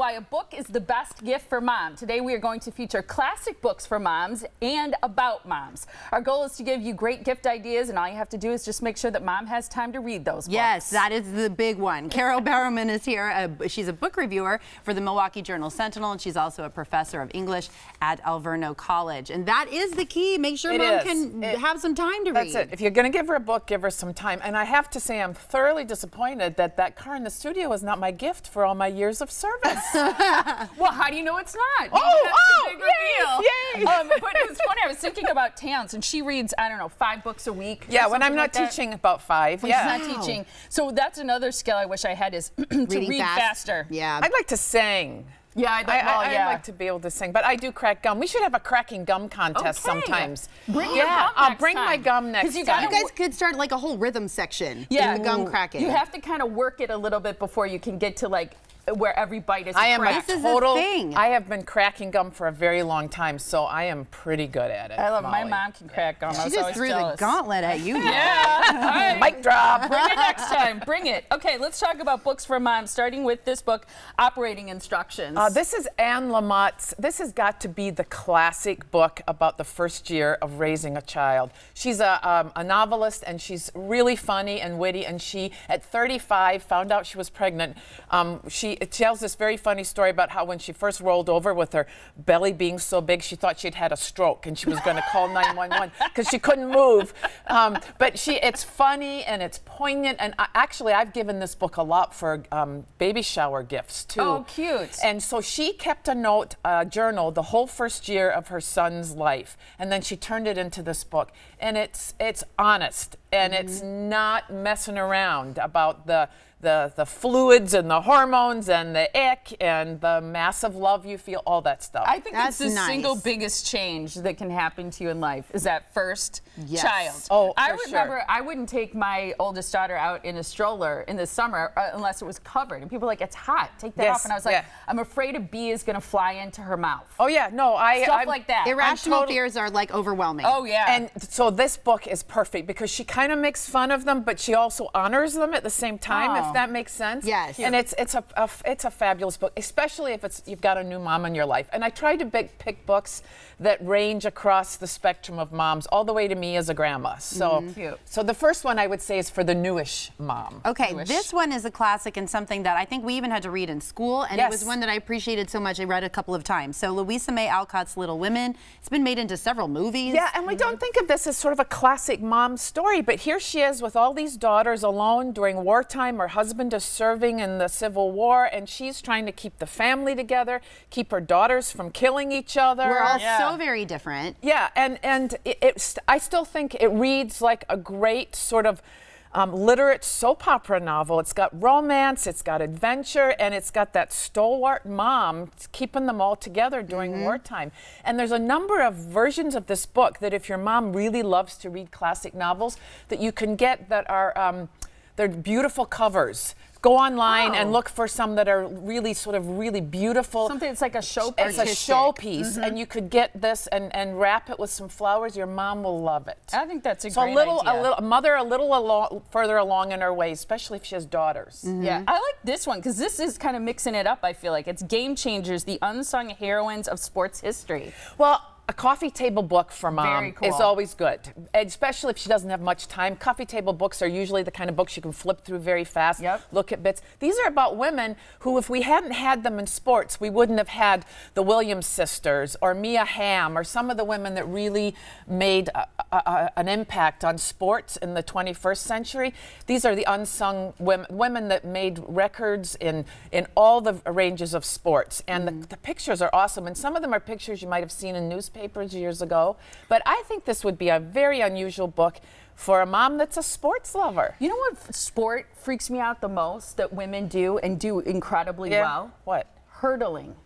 Why a book is the best gift for mom. Today we are going to feature classic books for moms and about moms. Our goal is to give you great gift ideas, and all you have to do is just make sure that mom has time to read those books. Yes, that is the big one. Carole Barrowman is here. She's a book reviewer for the Milwaukee Journal-Sentinel, and she's also a professor of English at Alverno College. And that is the key. Make sure mom can have some time to read. That's it. If you're going to give her a book, give her some time. And I have to say, I'm thoroughly disappointed that that car in the studio is not my gift for all my years of service. Well, how do you know it's not? Big reveal. But it was funny. I was thinking about Towns, and she reads, I don't know, 5 books a week. Yeah, when I'm not teaching, about 5. When she's not teaching. So that's another skill I wish I had, is to read faster. Yeah. I'd like to sing. Yeah, I'd like to be able to sing, but I do crack gum. We should have a cracking gum contest sometimes. Bring your gum I'll bring my gum next time. You guys could start like a whole rhythm section in the gum cracking. You have to kind of work it a little bit before you can get to like where every bite is This is a thing. I have been cracking gum for a very long time, so I am pretty good at it. I love it. My mom can crack gum. She just threw the gauntlet at you. Yeah. Mic drop. Bring it next time. Bring it. Okay, let's talk about books for moms, starting with this book, Operating Instructions. This is Anne Lamott's. This has got to be the classic book about the first year of raising a child. She's a novelist, and she's really funny and witty, and she, at 35, found out she was pregnant. It tells this very funny story about how when she first rolled over with her belly being so big, she thought she'd had a stroke and she was going to call 911 because she couldn't move. But it's funny and it's poignant. And actually, I've given this book a lot for baby shower gifts, too. Oh, cute. And so she kept a journal the whole first year of her son's life. And then she turned it into this book. And it's honest. And it's not messing around about the fluids and the hormones and the ick and the massive love you feel, all that stuff. I think that's the single biggest change that can happen to you in life is that first child. Oh, I remember I wouldn't take my oldest daughter out in a stroller in the summer unless it was covered. And people were like, it's hot, take that off. And I was like, I'm afraid a bee is going to fly into her mouth. Oh, yeah, no, Stuff like that. Irrational fears are like overwhelming. Oh, yeah. And so this book is perfect because she kind of makes fun of them, but she also honors them at the same time, if that makes sense. Yes. And it's a fabulous book, especially if you've got a new mom in your life. And I tried to pick books that range across the spectrum of moms, all the way to me as a grandma. So, so the first one I would say is for the newish mom. Okay, this one is a classic and something that I think we even had to read in school, and it was one that I appreciated so much I read a couple of times. So Louisa May Allcott's Little Women. It's been made into several movies. Yeah, and we don't think of this as sort of a classic mom story, but here she is with all these daughters alone during wartime. Her husband is serving in the Civil War, and she's trying to keep the family together, keep her daughters from killing each other. We're all so very different. Yeah, and I still think it reads like a great sort of literate soap opera novel. It's got romance, it's got adventure, and it's got that stalwart mom keeping them all together during wartime. And there's a number of versions of this book that if your mom really loves to read classic novels, that you can get that are they're beautiful covers. Go online and look for some that are really really beautiful. Something that's like a showpiece. It's a showpiece, and you could get this and wrap it with some flowers. Your mom will love it. I think that's a great idea. A mother a little further along in her ways, especially if she has daughters. Yeah, I like this one because this is kind of mixing it up. I feel like it's Game Changers: The Unsung Heroines of Sports History. Well, a coffee table book for mom is always good, especially if she doesn't have much time. Coffee table books are usually the kind of books you can flip through very fast, look at bits. These are about women who, if we hadn't had them in sports, we wouldn't have had the Williams sisters or Mia Hamm or some of the women that really made an impact on sports in the 21st century. These are the unsung women that made records in all the ranges of sports. And the pictures are awesome. And some of them are pictures you might have seen in newspapers years ago. But I think this would be a very unusual book for a mom that's a sports lover. You know what sport freaks me out the most that women do and do incredibly well? What? Hurdling.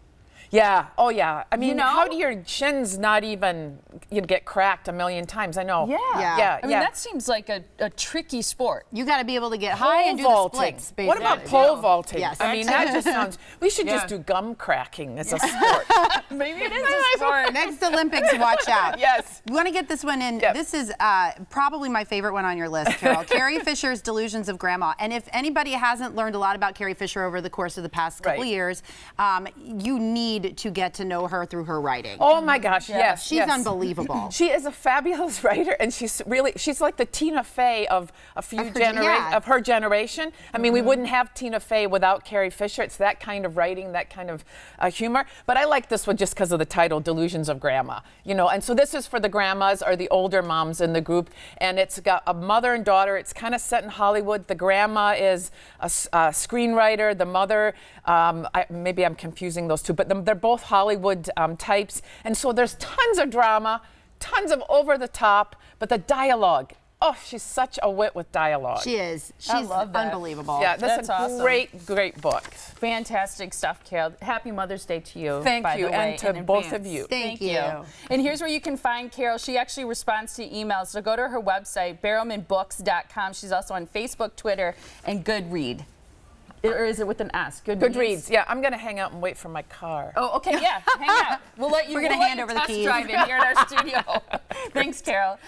Yeah. Oh, yeah. I mean, how do your shins not even get cracked a million times? I know. Yeah. I mean, that seems like a tricky sport. You got to be able to get high and do the splits. Basically. What about pole vaulting? Yes. I mean, that just sounds. We should just do gum cracking as a sport. Maybe it is a sport. Next Olympics, watch out. Yes. You want to get this one in. Yep. This is probably my favorite one on your list, Carole. Carrie Fisher's Delusions of Grandma. And if anybody hasn't learned a lot about Carrie Fisher over the course of the past couple years, you need to get to know her through her writing. Oh my gosh, yes. She's unbelievable. She is a fabulous writer, and she's like the Tina Fey of her generation. I mean, we wouldn't have Tina Fey without Carrie Fisher. It's that kind of writing, that kind of humor. But I like this one just because of the title, Delusions of Grandma. And so this is for the grandmas or the older moms in the group, and it's got a mother and daughter. It's kind of set in Hollywood. The grandma is a screenwriter. The mother, maybe I'm confusing those two, but they're both Hollywood types. And so there's tons of drama, tons of over the top, but the dialogue. Oh, she's such a wit with dialogue. She is. She's unbelievable. Yeah, that's a awesome. great book. Fantastic stuff, Carole. Happy Mother's Day to you. Thank you, and to both of you. Thank you. And here's where you can find Carole. She actually responds to emails, so go to her website, barrowmanbooks.com. She's also on Facebook, Twitter, and Goodread. Or is it with an S? Goodreads. Yeah, I'm going to hang out and wait for my car. Oh, okay, yeah. Hang out. We're going to hand over the keys. Drive in here at our studio. Thanks, Carole.